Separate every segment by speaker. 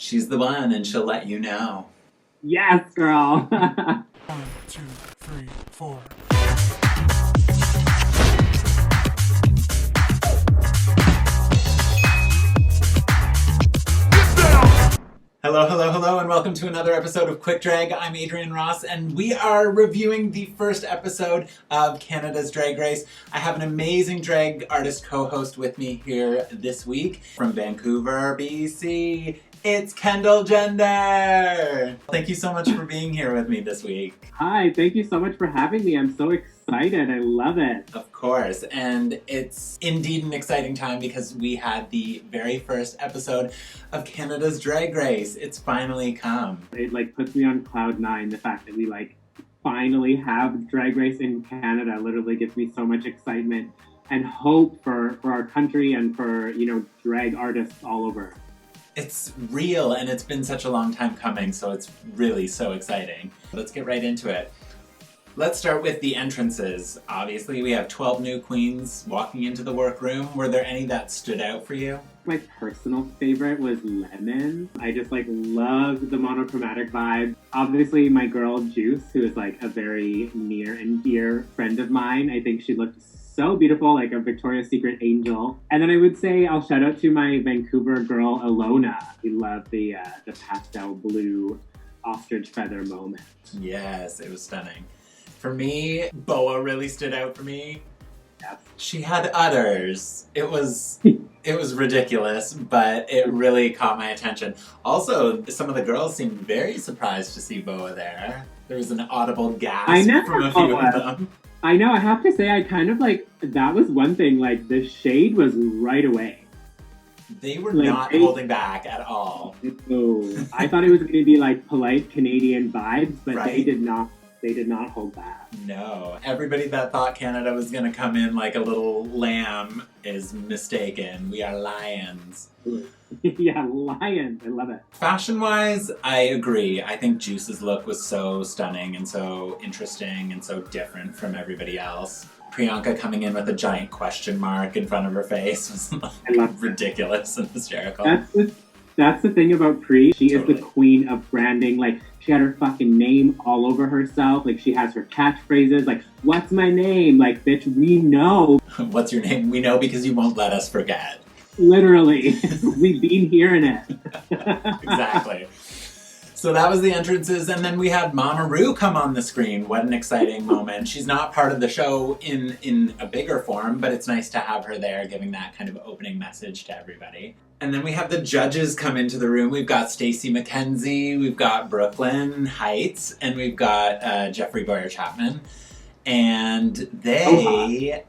Speaker 1: She's the one, and she'll let you know.
Speaker 2: Yes, girl.
Speaker 3: 1, 2, 3, 4.
Speaker 1: Hello, hello, hello, and welcome to another episode of Quick Drag. I'm Adrian Ross, and we are reviewing the first episode of Canada's Drag Race. I have an amazing drag artist co-host with me here this week from Vancouver, BC. It's Kendall Gender! Thank you so much for being here with me this week.
Speaker 2: Hi, thank you so much for having me. I'm so excited. I love it.
Speaker 1: Of course, and it's indeed an exciting time because we had the very first episode of Canada's Drag Race. It's finally come.
Speaker 2: It puts me on cloud nine. The fact that we finally have Drag Race in Canada literally gives me so much excitement and hope for our country and for, drag artists all over.
Speaker 1: It's real, and it's been such a long time coming, so it's really so exciting. Let's get right into it. Let's start with the entrances. Obviously, we have 12 new queens walking into the workroom. Were there any that stood out for you?
Speaker 2: My personal favorite was Lemon. I just loved the monochromatic vibe. Obviously, my girl Juice, who is a very near and dear friend of mine. I think she looked so beautiful, like a Victoria's Secret angel. And then I would say I'll shout out to my Vancouver girl, Alona. We love the pastel blue ostrich feather moment.
Speaker 1: Yes, it was stunning. For me, Boa really stood out for me.
Speaker 2: Yes.
Speaker 1: She had udders. It was ridiculous, but it really caught my attention. Also, some of the girls seemed very surprised to see Boa there. There was an audible gasp from a few of them.
Speaker 2: I know, I have to say, I kind of that was one thing, the shade was right away.
Speaker 1: They were not holding back at all.
Speaker 2: No, I thought it was going to be polite Canadian vibes, but
Speaker 1: right.
Speaker 2: They did not hold back.
Speaker 1: No. Everybody that thought Canada was going to come in like a little lamb is mistaken. We are lions.
Speaker 2: Yeah, lions. I love it.
Speaker 1: Fashion-wise, I agree. I think Juice's look was so stunning and so interesting and so different from everybody else. Priyanka coming in with a giant question mark in front of her face was ridiculous and hysterical.
Speaker 2: That's the thing about Pri. She
Speaker 1: Totally.
Speaker 2: is the queen of branding. She had her fucking name all over herself. She has her catchphrases. What's my name? Bitch, we know.
Speaker 1: What's your name? We know because you won't let us forget.
Speaker 2: Literally. We've been hearing it.
Speaker 1: Exactly. So that was the entrances, and then we had Mama Ru come on the screen. What an exciting moment. She's not part of the show in a bigger form, but it's nice to have her there giving that kind of opening message to everybody. And then we have the judges come into the room. We've got Stacey McKenzie, we've got Brooklyn Heights, and we've got Jeffrey Boyer-Chapman. And they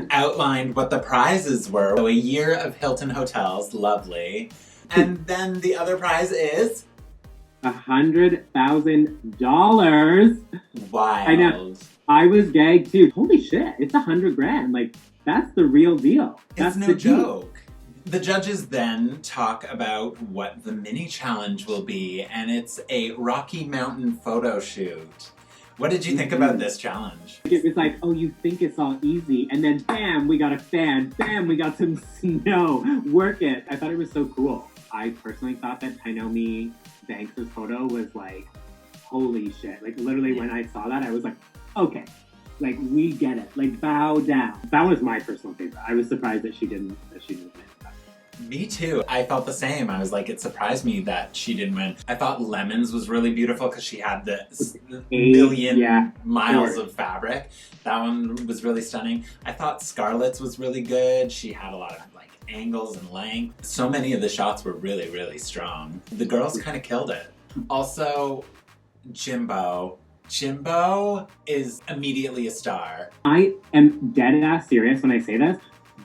Speaker 1: outlined what the prizes were. So a year of Hilton hotels, lovely. And then the other prize is
Speaker 2: $100,000.
Speaker 1: wild.
Speaker 2: I know. I was gagged too. Holy shit! It's $100,000. That's the real deal. That's
Speaker 1: It's no joke. The judges then talk about what the mini challenge will be, and it's a Rocky Mountain photo shoot. What did you think about this challenge?
Speaker 2: It was oh, you think it's all easy, and then bam, we got a fan. Bam, we got some snow. Work it. I thought it was so cool. I personally thought that Tainomi Banks' photo was holy shit. Literally when I saw that, I was okay. We get it. Bow down. That was my personal favorite. I was surprised that she didn't win.
Speaker 1: Me too. I felt the same. I was it surprised me that she didn't win. I thought Lemon's was really beautiful because she had the million miles of fabric. That one was really stunning. I thought Scarlett's was really good. She had a lot of angles and length. So many of the shots were really, really strong. The girls kind of killed it. Also, Jimbo. Jimbo is immediately a star. I
Speaker 2: am dead ass serious when I say this.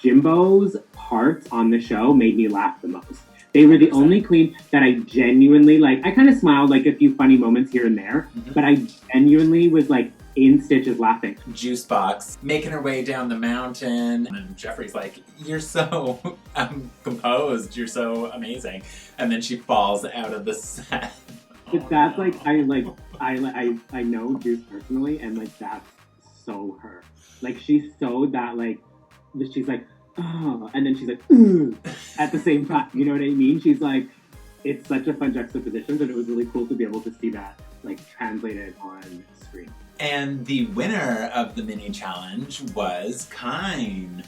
Speaker 2: Jimbo's parts on the show made me laugh the most. They were the only queen that I genuinely I kind of smiled a few funny moments here and there, but I genuinely was in stitches laughing.
Speaker 1: Juice Box making her way down the mountain, and Jeffrey's you're so composed, you're so amazing, and then she falls out of the set.
Speaker 2: But that's I know Juice personally, and that's so her. She's so that she's oh, and then she's at the same time. You know what I mean? She's it's such a fun juxtaposition, but it was really cool to be able to see that like translated on screen.
Speaker 1: And the winner of the mini challenge was Kine.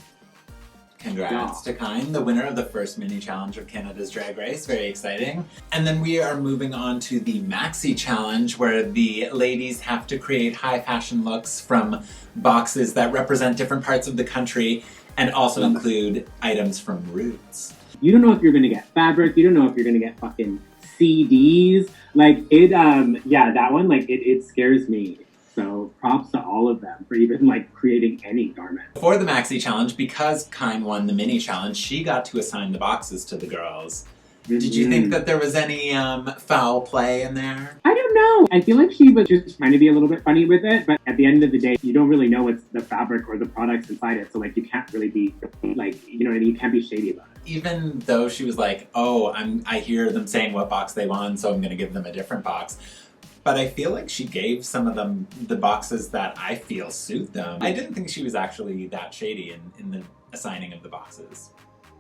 Speaker 1: Congrats to Kine, the winner of the first mini challenge of Canada's Drag Race. Very exciting. And then we are moving on to the maxi challenge, where the ladies have to create high fashion looks from boxes that represent different parts of the country and also include items from Roots.
Speaker 2: You don't know if you're gonna get fabric, you don't know if you're gonna get fucking CDs. Like it, that one, like it scares me. So props to all of them for even like creating any garment.
Speaker 1: For the maxi challenge, because Kine won the mini challenge, she got to assign the boxes to the girls. Did you think that there was any foul play in there?
Speaker 2: I don't know. I feel like she was just trying to be a little bit funny with it, but at the end of the day, you don't really know what's the fabric or the products inside it. So like you can't really be like, you know what I mean? You can't be shady about it.
Speaker 1: Even though she was like, oh, I hear them saying what box they want, so I'm gonna give them a different box. But I feel like she gave some of them the boxes that I feel suit them. I didn't think she was actually that shady in the assigning of the boxes.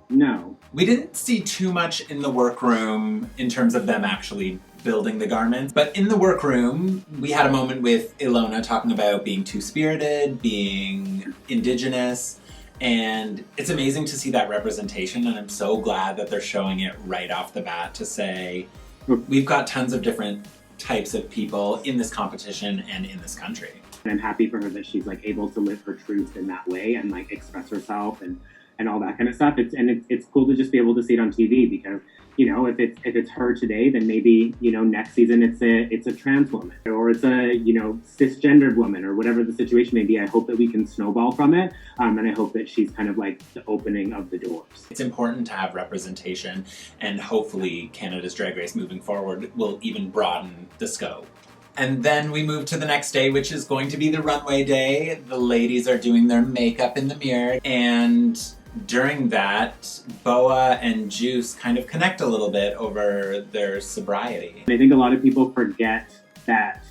Speaker 2: No.
Speaker 1: We didn't see too much in the workroom in terms of them actually building the garments. But in the workroom, we had a moment with Ilona talking about being two-spirited, being Indigenous, and it's amazing to see that representation, and I'm so glad that they're showing it right off the bat to say, we've got tons of different types of people in this competition and in this country.
Speaker 2: And I'm happy for her that she's like able to live her truth in that way and like express herself and all that kind of stuff. It's cool to just be able to see it on TV because, you know, if it's her today, then maybe, you know, next season it's a trans woman or it's a, you know, cisgendered woman or whatever the situation may be. I hope that we can snowball from it. And I hope that she's kind of like the opening of the doors.
Speaker 1: It's important to have representation, and hopefully Canada's Drag Race moving forward will even broaden the scope. And then we move to the next day, which is going to be the runway day. The ladies are doing their makeup in the mirror, and during that, Boa and Juice kind of connect a little bit over their sobriety.
Speaker 2: I think a lot of people forget that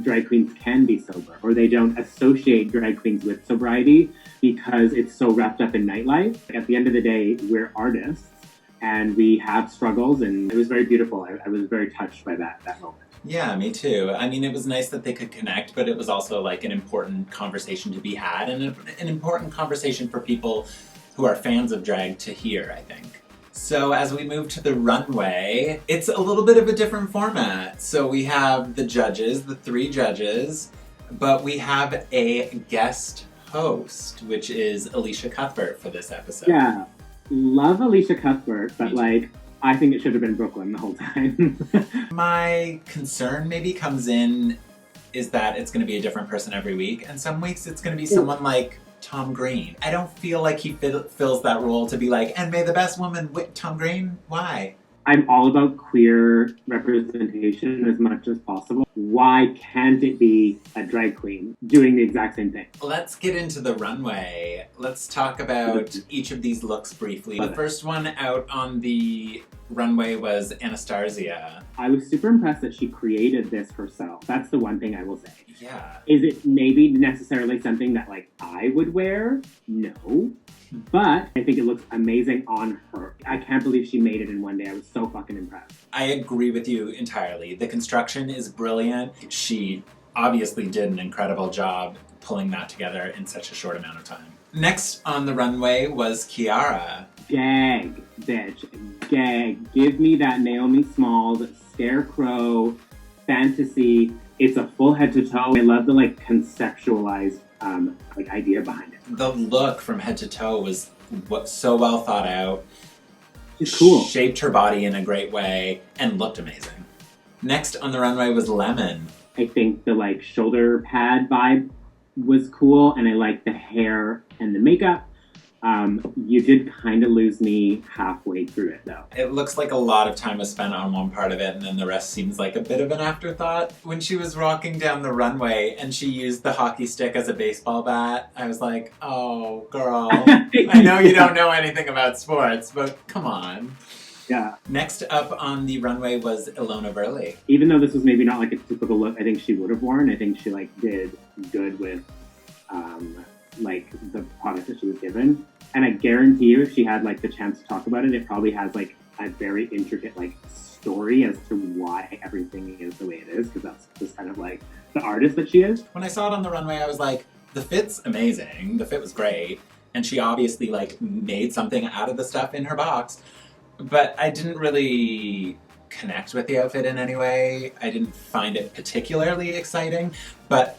Speaker 2: drag queens can be sober, or they don't associate drag queens with sobriety because it's so wrapped up in nightlife. At the end of the day, we're artists and we have struggles, and it was very beautiful. I was very touched by that moment.
Speaker 1: Yeah, me too. I mean, it was nice that they could connect, but it was also like an important conversation to be had, and an important conversation for people who are fans of drag to hear, I think. So as we move to the runway, it's a little bit of a different format. So we have the judges, the 3 judges, but we have a guest host, which is Alicia Cuthbert for this episode.
Speaker 2: Yeah, love Alicia Cuthbert, but like, I think it should have been Brooklyn the whole time.
Speaker 1: My concern maybe comes in is that it's gonna be a different person every week, and some weeks it's gonna be someone like Tom Green. I don't feel like he fills that role to be like, and may the best woman with Tom Green? Why?
Speaker 2: I'm all about queer representation as much as possible. Why can't it be a drag queen doing the exact same thing?
Speaker 1: Let's get into the runway. Let's talk about each of these looks briefly. The first one out on the runway was Anastasia.
Speaker 2: I was super impressed that she created this herself. That's the one thing I will say.
Speaker 1: Yeah.
Speaker 2: Is it maybe necessarily something that like I would wear? No. But I think it looks amazing on her. I can't believe she made it in one day. I was so fucking impressed.
Speaker 1: I agree with you entirely. The construction is brilliant. She obviously did an incredible job pulling that together in such a short amount of time. Next on the runway was Kiara.
Speaker 2: Gag, bitch. Gag. Give me that Naomi Smalls scarecrow fantasy. It's a full head to toe. I love the like conceptualized like idea behind it.
Speaker 1: The look from head to toe was so well thought out.
Speaker 2: It's cool.
Speaker 1: Shaped her body in a great way and looked amazing. Next on the runway was Lemon.
Speaker 2: I think the like shoulder pad vibe was cool, and I like the hair and the makeup. You did kind of lose me halfway through it though.
Speaker 1: It looks like a lot of time was spent on one part of it, and then the rest seems like a bit of an afterthought. When she was walking down the runway and she used the hockey stick as a baseball bat, I was like, oh, girl. I know you don't know anything about sports, but come on.
Speaker 2: Yeah.
Speaker 1: Next up on the runway was Ilona Burley.
Speaker 2: Even though this was maybe not like a typical look I think she would have worn, I think she like did good with like the product that she was given. And I guarantee you if she had like the chance to talk about it, it probably has like a very intricate like story as to why everything is the way it is, because that's just kind of like the artist that she is.
Speaker 1: When I saw it on the runway, I was like, the fit's amazing. The fit was great. And she obviously like made something out of the stuff in her box. But I didn't really connect with the outfit in any way. I didn't find it particularly exciting. But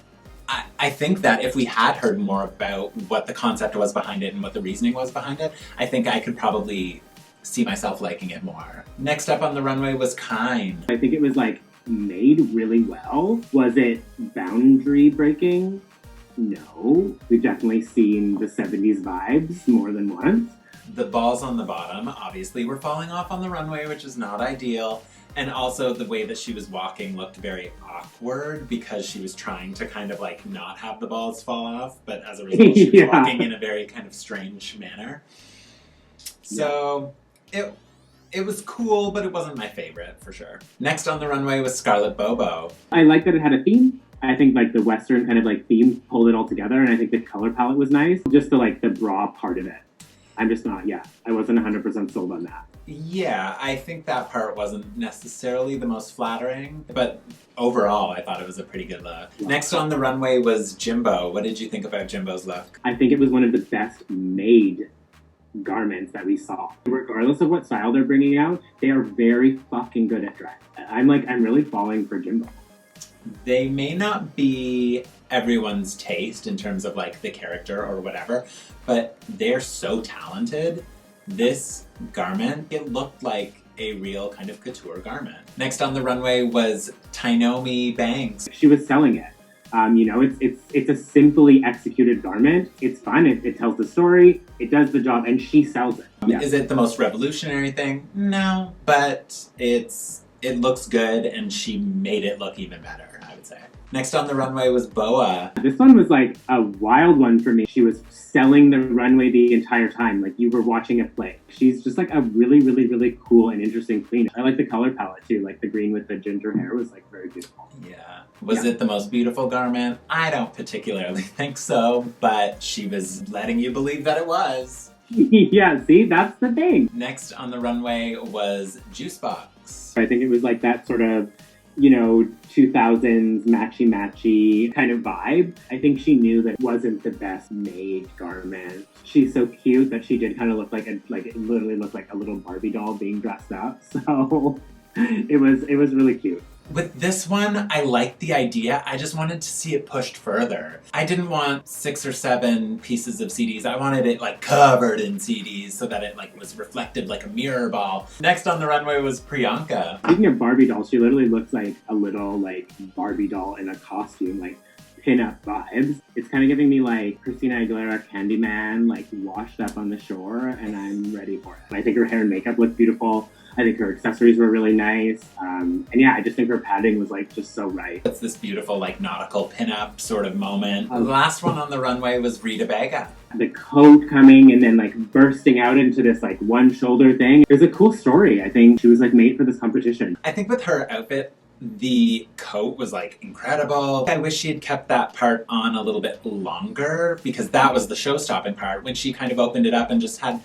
Speaker 1: I think that if we had heard more about what the concept was behind it and what the reasoning was behind it, I think I could probably see myself liking it more. Next up on the runway was Kind.
Speaker 2: I think it was like made really well. Was it boundary breaking? No. We've definitely seen the 70s vibes more than once.
Speaker 1: The balls on the bottom obviously were falling off on the runway, which is not ideal. And also the way that she was walking looked very awkward because she was trying to kind of like not have the balls fall off, but as a result she was walking in a very kind of strange manner. So it was cool, but it wasn't my favorite for sure. Next on the runway was Scarlett Bobo.
Speaker 2: I like that it had a theme. I think like the Western kind of like theme pulled it all together, and I think the color palette was nice. Just the bra part of it. I'm just not, I wasn't 100% sold on that.
Speaker 1: Yeah, I think that part wasn't necessarily the most flattering, but overall I thought it was a pretty good look. Wow. Next on the runway was Jimbo. What did you think about Jimbo's look?
Speaker 2: I think it was one of the best made garments that we saw. Regardless of what style they're bringing out, they are very fucking good at dress. I'm really falling for Jimbo.
Speaker 1: They may not be everyone's taste in terms of like the character or whatever, but they're so talented. This garment, it looked like a real kind of couture garment. Next on the runway was Tainomi Banks.
Speaker 2: She was selling it. It's a simply executed garment. It's fun. It tells the story. It does the job, and she sells it. Yeah.
Speaker 1: Is it the most revolutionary thing? No, but it looks good, and she made it look even better, I would say. Next on the runway was Boa.
Speaker 2: This one was like a wild one for me. She was selling the runway the entire time, like you were watching a play. She's just like a really, really, really cool and interesting queen. I like the color palette too, like the green with the ginger hair was like very beautiful.
Speaker 1: Yeah. Was it the most beautiful garment? I don't particularly think so, but she was letting you believe that it was.
Speaker 2: Yeah, see, that's the thing.
Speaker 1: Next on the runway was Juicebox.
Speaker 2: I think it was like that sort of 2000s matchy kind of vibe. I think she knew that it wasn't the best made garment. She's so cute that she did kind of look like it literally looked like a little Barbie doll being dressed up. So it was really cute.
Speaker 1: With this one, I liked the idea. I just wanted to see it pushed further. I didn't want 6 or 7 pieces of CDs. I wanted it like covered in CDs so that it like was reflected like a mirror ball. Next on the runway was Priyanka.
Speaker 2: Speaking of Barbie dolls, she literally looks like a little like Barbie doll in a costume, like pin-up vibes. It's kind of giving me like Christina Aguilera Candyman, like washed up on the shore, and I'm ready for it. I think her hair and makeup looked beautiful. I think her accessories were really nice. And yeah, I just think her padding was like just so right.
Speaker 1: It's this beautiful like nautical pinup sort of moment. The last one on the runway was Rita Baga.
Speaker 2: The coat coming and then like bursting out into this like one shoulder thing. It was a cool story. I think she was like made for this competition.
Speaker 1: I think with her outfit, the coat was like incredible. I wish she had kept that part on a little bit longer because that was the show-stopping part when she kind of opened it up and just had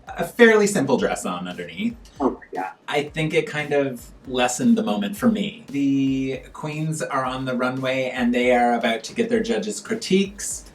Speaker 1: a fairly simple dress on underneath.
Speaker 2: Oh, yeah.
Speaker 1: I think it kind of lessened the moment for me. The queens are on the runway and they are about to get their judges' critiques.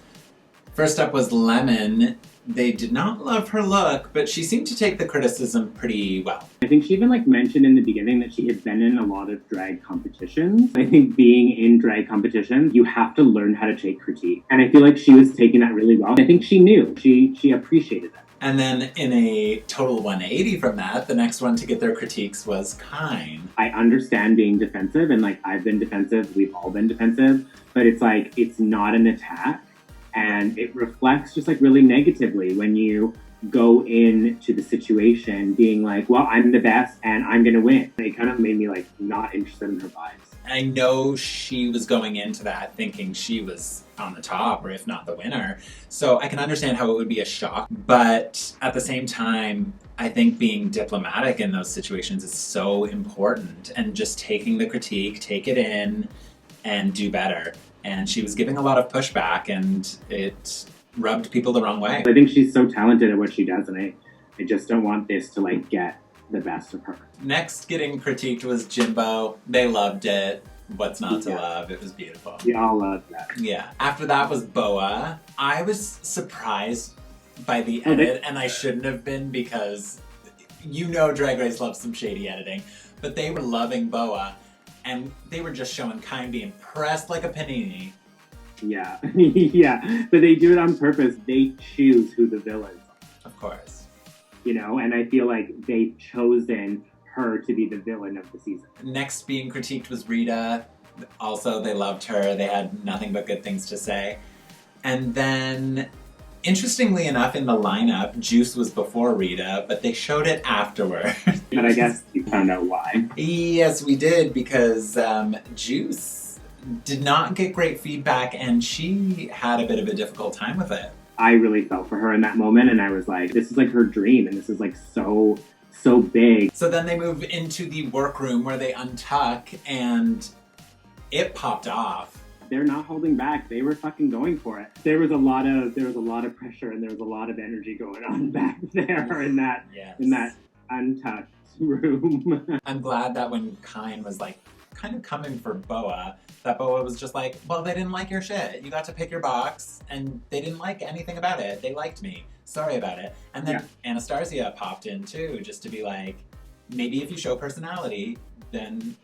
Speaker 1: First up was Lemon. They did not love her look, but she seemed to take the criticism pretty well.
Speaker 2: I think she even like mentioned in the beginning that she had been in a lot of drag competitions. I think being in drag competitions, you have to learn how to take critique. And I feel like she was taking that really well. I think she knew. She appreciated that.
Speaker 1: And then in a total 180 from that, the next one to get their critiques was Kind.
Speaker 2: I understand being defensive, and like I've been defensive, we've all been defensive, but it's like, it's not an attack. And it reflects just like really negatively when you go into the situation being like, well, I'm the best and I'm gonna win. It kind of made me like not interested in her vibes.
Speaker 1: I know she was going into that thinking she was on the top, or if not the winner. So I can understand how it would be a shock. But at the same time, I think being diplomatic in those situations is so important. And just taking the critique, take it in, and do better. And she was giving a lot of pushback, and it rubbed people the wrong way.
Speaker 2: I think she's so talented at what she does, and I just don't want this to like get the best of her.
Speaker 1: Next getting critiqued was Jimbo. They loved it. What's not to love? It was beautiful.
Speaker 2: We all loved that.
Speaker 1: Yeah. After that was Boa. I was surprised by the edit, and I shouldn't have been because you know Drag Race loves some shady editing. But they were loving Boa, and they were just showing Kind being pressed like a panini.
Speaker 2: Yeah. Yeah. But they do it on purpose. They choose who the villains are.
Speaker 1: Of course.
Speaker 2: You know, and I feel like they've chosen her to be the villain of the season.
Speaker 1: Next being critiqued was Rita. Also, they loved her. They had nothing but good things to say. And then, interestingly enough, in the lineup, Juice was before Rita, but they showed it afterward.
Speaker 2: But I guess you found out why.
Speaker 1: Yes, we did, because Juice did not get great feedback, and she had a bit of a difficult time with it.
Speaker 2: I really felt for her in that moment, and I was like, this is like her dream, and this is like so big.
Speaker 1: So then they move into the workroom where they untuck, and it popped off.
Speaker 2: They're not holding back. They were fucking going for it. There was a lot of pressure, and there was a lot of energy going on back there in that untucked room.
Speaker 1: I'm glad that when Kind was like kind of coming for Boa, that Boa was just like, well, they didn't like your shit. You got to pick your box, and they didn't like anything about it. They liked me. Sorry about it. And then Anastasia popped in too, just to be like, maybe if you show personality, then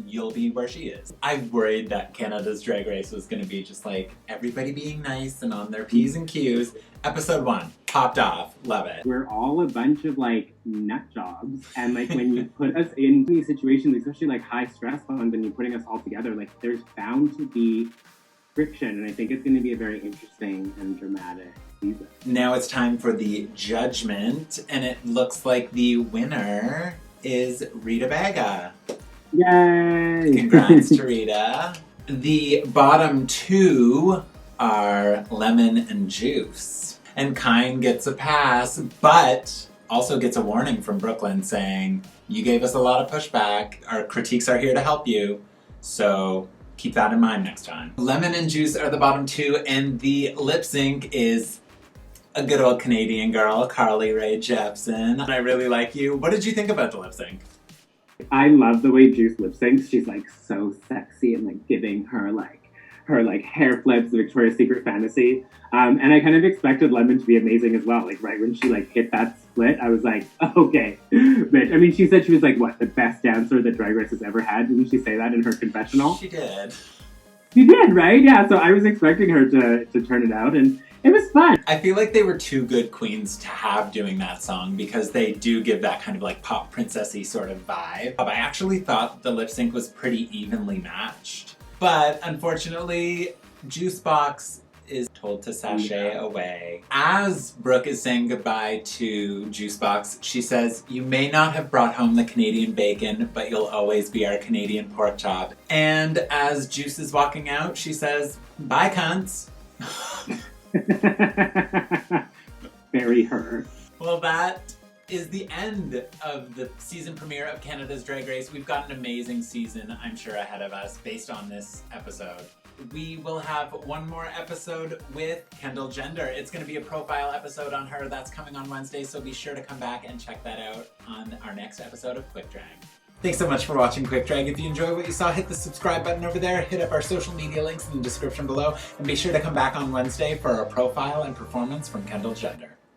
Speaker 1: you'll be where she is. I worried that Canada's Drag Race was gonna be just like everybody being nice and on their P's and Q's. Episode 1, popped off, love it.
Speaker 2: We're all a bunch of like nut jobs, and like when you put us in these situations, especially like high stress ones, and you're putting us all together, like there's bound to be friction, and I think it's gonna be a very interesting and dramatic season.
Speaker 1: Now it's time for the judgment, and it looks like the winner is Rita Baga.
Speaker 2: Yay!
Speaker 1: Congrats to Rita. The bottom 2 are Lemon and Juice. And Kind gets a pass, but also gets a warning from Brooklyn saying, you gave us a lot of pushback. Our critiques are here to help you. So keep that in mind next time. Lemon and Juice are the bottom 2, and the lip sync is a good old Canadian girl, Carly Rae Jepsen. I really like you. What did you think about the lip sync?
Speaker 2: I love the way Juice lip syncs. She's like so sexy and like giving her hair flips, the Victoria's Secret fantasy. And I kind of expected Lemon to be amazing as well. Like right when she like hit that split, I was like, okay. But I mean, she said she was like, what, the best dancer that Drag Race has ever had? Didn't she say that in her confessional?
Speaker 1: She did.
Speaker 2: She did, right? Yeah, so I was expecting her to turn it out, and it was fun.
Speaker 1: I feel like they were 2 good queens to have doing that song because they do give that kind of like pop princessy sort of vibe. I actually thought the lip sync was pretty evenly matched. But unfortunately, Juicebox is told to sashay away. As Brooke is saying goodbye to Juicebox, she says, you may not have brought home the Canadian bacon, but you'll always be our Canadian pork chop. And as Juice is walking out, she says, bye cunts.
Speaker 2: Very her.
Speaker 1: Well, that is the end of the season premiere of Canada's Drag Race. We've got an amazing season, I'm sure, ahead of us based on this episode. We will have one more episode with Kendall Gender. It's going to be a profile episode on her. That's coming on Wednesday, so be sure to come back and check that out on our next episode of Quick Drag. Thanks so much for watching Quick Drag. If you enjoyed what you saw, hit the subscribe button over there, hit up our social media links in the description below, and be sure to come back on Wednesday for our profile and performance from Kendall Gender.